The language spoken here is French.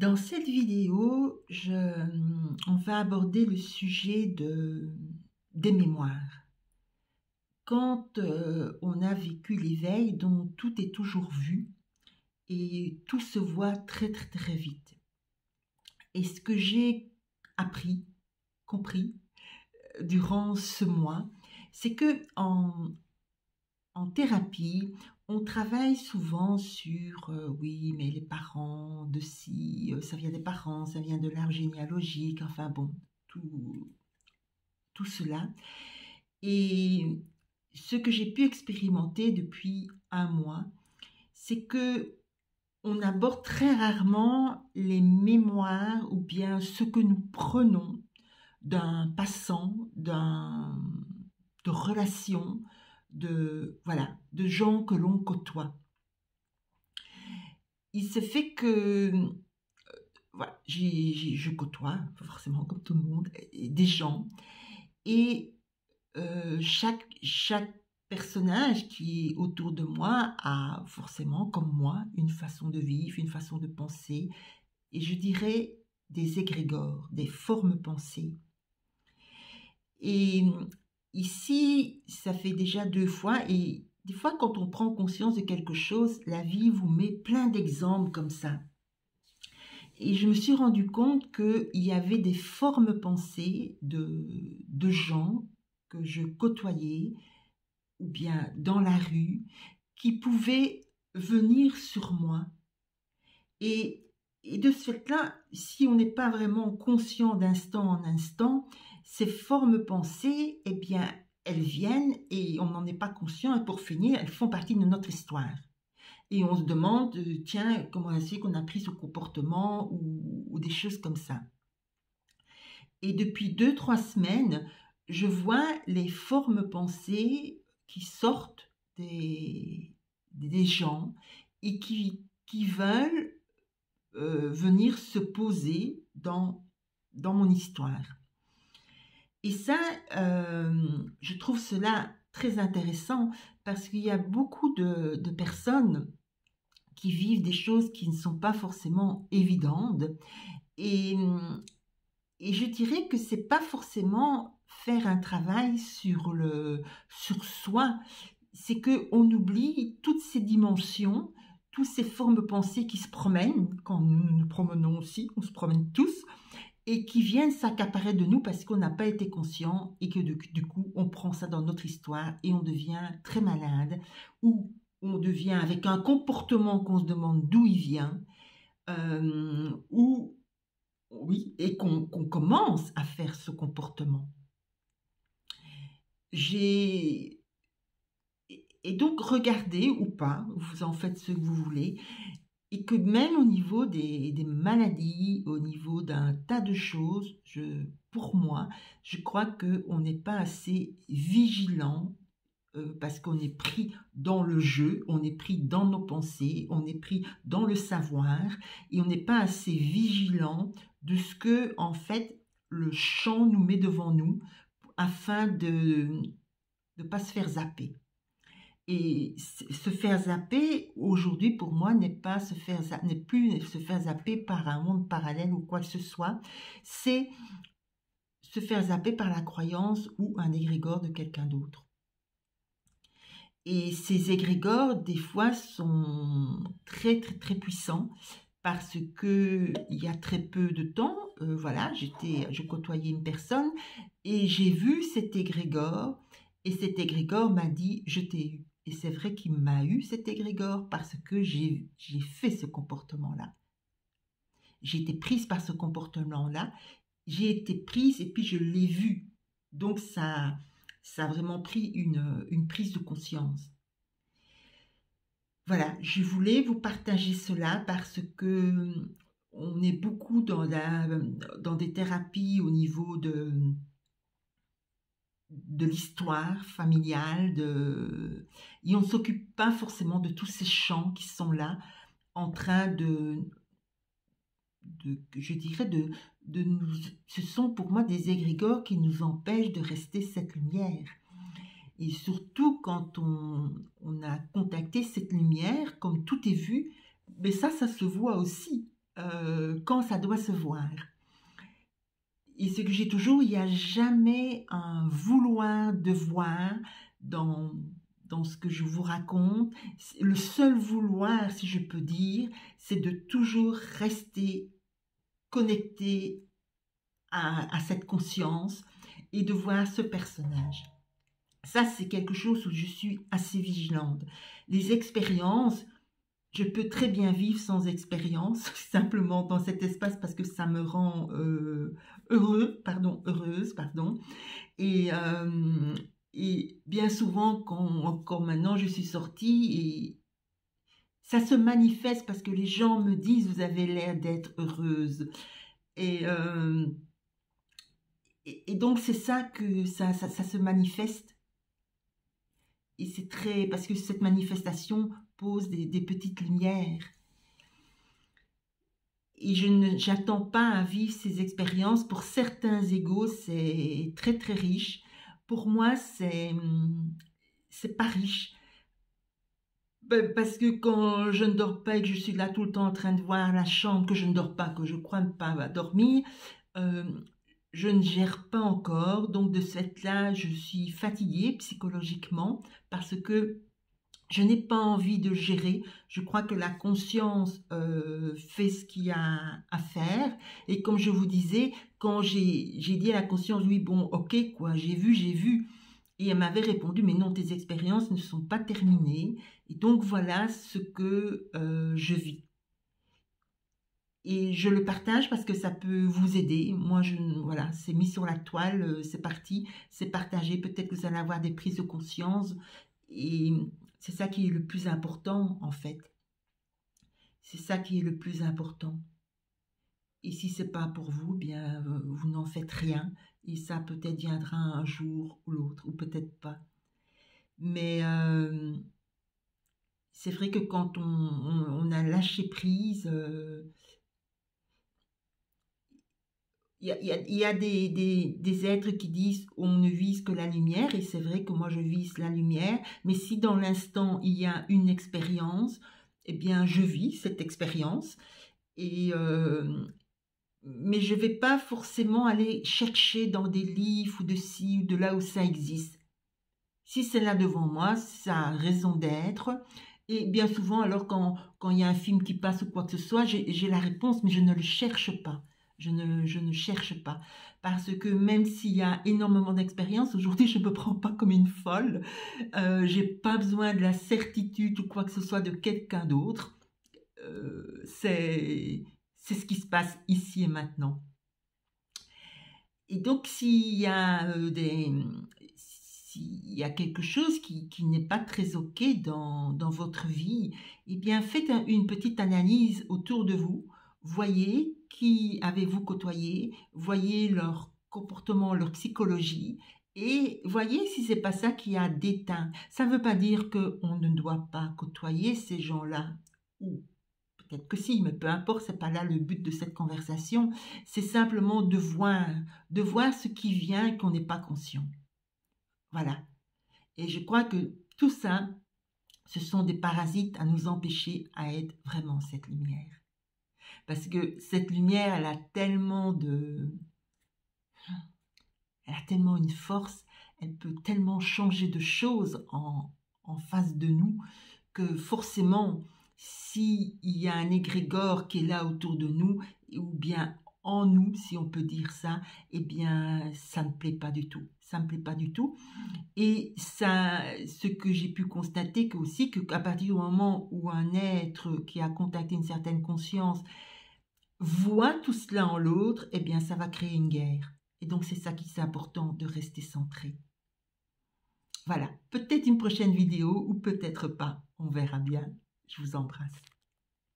Dans cette vidéo, on va aborder le sujet des mémoires. Quand on a vécu l'éveil, dont tout est toujours vu et tout se voit très très très vite. Et ce que j'ai appris, compris, durant ce mois, c'est que en thérapie, on travaille souvent sur oui, mais les parents de ci, ça vient des parents, ça vient de l'arbre généalogique, enfin bon, tout cela. Et ce que j'ai pu expérimenter depuis un mois, c'est que on aborde très rarement les mémoires ou bien ce que nous prenons d'un passant, de relations, de gens que l'on côtoie. Il se fait que voilà, je côtoie, forcément comme tout le monde, des gens, et chaque personnage qui est autour de moi a forcément, comme moi, une façon de vivre, une façon de penser, et je dirais des égrégores, des formes pensées. Et ici, ça fait déjà 2 fois, et des fois, quand on prend conscience de quelque chose, la vie vous met plein d'exemples comme ça. Et je me suis rendu compte qu'il y avait des formes pensées de gens que je côtoyais, ou bien dans la rue, qui pouvaient venir sur moi. Et de ce fait-là, si on n'est pas vraiment conscient d'instant en instant, ces formes pensées, eh bien, elles viennent et on n'en est pas conscient. Et pour finir, elles font partie de notre histoire. Et on se demande, tiens, comment est-ce qu'on a pris ce comportement ou des choses comme ça. Et depuis 2-3 semaines, je vois les formes pensées qui sortent des gens et qui veulent venir se poser dans mon histoire. Et ça, je trouve cela très intéressant parce qu'il y a beaucoup de personnes qui vivent des choses qui ne sont pas forcément évidentes. Et je dirais que c'est pas forcément faire un travail sur soi, c'est qu'on oublie toutes ces dimensions, toutes ces formes pensées qui se promènent, quand nous nous promenons aussi, on se promène tous, et qui viennent s'accaparer de nous parce qu'on n'a pas été conscient et que du coup, on prend ça dans notre histoire et on devient très malade, ou on devient avec un comportement qu'on se demande d'où il vient, ou oui, et qu'on commence à faire ce comportement. Et donc, regardez ou pas, vous en faites ce que vous voulez, et que même au niveau des maladies, au niveau d'un tas de choses, pour moi, je crois qu'on n'est pas assez vigilant parce qu'on est pris dans le jeu, on est pris dans nos pensées, on est pris dans le savoir, et on n'est pas assez vigilant de ce que, en fait, le champ nous met devant nous afin de ne pas se faire zapper. Et se faire zapper, aujourd'hui, pour moi, n'est plus se faire zapper par un monde parallèle ou quoi que ce soit. C'est se faire zapper par la croyance ou un égrégore de quelqu'un d'autre. Et ces égrégores, des fois, sont très, très, très puissants parce que il y a très peu de temps, voilà, je côtoyais une personne et j'ai vu cet égrégore et cet égrégore m'a dit « je t'ai eu ». Et c'est vrai qu'il m'a eu cet égrégore parce que j'ai fait ce comportement-là. J'ai été prise par ce comportement-là, j'ai été prise et puis je l'ai vu. Donc ça a vraiment pris une prise de conscience. Voilà, je voulais vous partager cela parce que on est beaucoup dans des thérapies au niveau de l'histoire familiale, et on ne s'occupe pas forcément de tous ces champs qui sont là en train je dirais, de nous... Ce sont pour moi des égrégores qui nous empêchent de rester cette lumière. Et surtout quand on a contacté cette lumière, comme tout est vu, mais ça se voit aussi. quand ça doit se voir. Et ce que j'ai toujours, il n'y a jamais un vouloir devoir dans ce que je vous raconte. Le seul vouloir, si je peux dire, c'est de toujours rester connecté à cette conscience et de voir ce personnage. Ça, c'est quelque chose où je suis assez vigilante. Les expériences, je peux très bien vivre sans expérience, simplement dans cet espace parce que ça me rend heureuse. Et bien souvent, quand maintenant je suis sortie, et ça se manifeste parce que les gens me disent « vous avez l'air d'être heureuse ». Et donc c'est ça que ça se manifeste. Et c'est très... parce que cette manifestation pose des petites lumières. Et je n'attends pas à vivre ces expériences. Pour certains égos, c'est très très riche. Pour moi, c'est pas riche. Parce que quand je ne dors pas et que je suis là tout le temps en train de voir la chambre, que je ne dors pas, que je crois ne pas dormir, je ne gère pas encore. Donc de ce fait-là, je suis fatiguée psychologiquement parce que je n'ai pas envie de gérer. Je crois que la conscience fait ce qu'il y a à faire. Et comme je vous disais, quand j'ai dit à la conscience, oui, bon, ok, quoi, j'ai vu. Et elle m'avait répondu, mais non, tes expériences ne sont pas terminées. Et donc, voilà ce que je vis. Et je le partage parce que ça peut vous aider. Moi, voilà, c'est mis sur la toile, c'est parti, c'est partagé. Peut-être que vous allez avoir des prises de conscience. Et c'est ça qui est le plus important, en fait. C'est ça qui est le plus important. Et si c'est pas pour vous, bien, vous n'en faites rien. Et ça peut-être viendra un jour ou l'autre, ou peut-être pas. Mais c'est vrai que quand on a lâché prise, il y a des êtres qui disent on ne vise que la lumière, et c'est vrai que moi je vise la lumière, mais si dans l'instant il y a une expérience, eh bien je vis cette expérience, et mais je ne vais pas forcément aller chercher dans des livres ou de ci ou de là où ça existe. Si c'est là devant moi, ça a raison d'être. Et bien souvent, alors quand il y a un film qui passe ou quoi que ce soit, j'ai la réponse, mais je ne le cherche pas. Je ne cherche pas. Parce que même s'il y a énormément d'expérience, aujourd'hui, je ne me prends pas comme une folle. Je n'ai pas besoin de la certitude ou quoi que ce soit de quelqu'un d'autre. C'est ce qui se passe ici et maintenant. Et donc, s'il y a quelque chose qui n'est pas très OK dans votre vie, eh bien, faites une petite analyse autour de vous. Voyez qui avez-vous côtoyé, voyez leur comportement, leur psychologie, et voyez si c'est pas ça qui a déteint. Ça ne veut pas dire qu'on ne doit pas côtoyer ces gens-là, ou peut-être que si, mais peu importe, c'est pas là le but de cette conversation. C'est simplement de voir ce qui vient et qu'on n'est pas conscient. Voilà. Et je crois que tout ça, ce sont des parasites à nous empêcher à être vraiment cette lumière. Parce que cette lumière, elle a tellement une force, elle peut tellement changer de choses en face de nous, que forcément, s'il y a un égrégore qui est là autour de nous, ou bien en nous, si on peut dire ça, eh bien, ça ne me plaît pas du tout. Ça ne me plaît pas du tout. Et ça, ce que j'ai pu constater aussi, qu'à partir du moment où un être qui a contacté une certaine conscience voit tout cela en l'autre, eh bien, ça va créer une guerre. Et donc, c'est ça qui est important, de rester centré. Voilà, peut-être une prochaine vidéo ou peut-être pas, on verra bien. Je vous embrasse.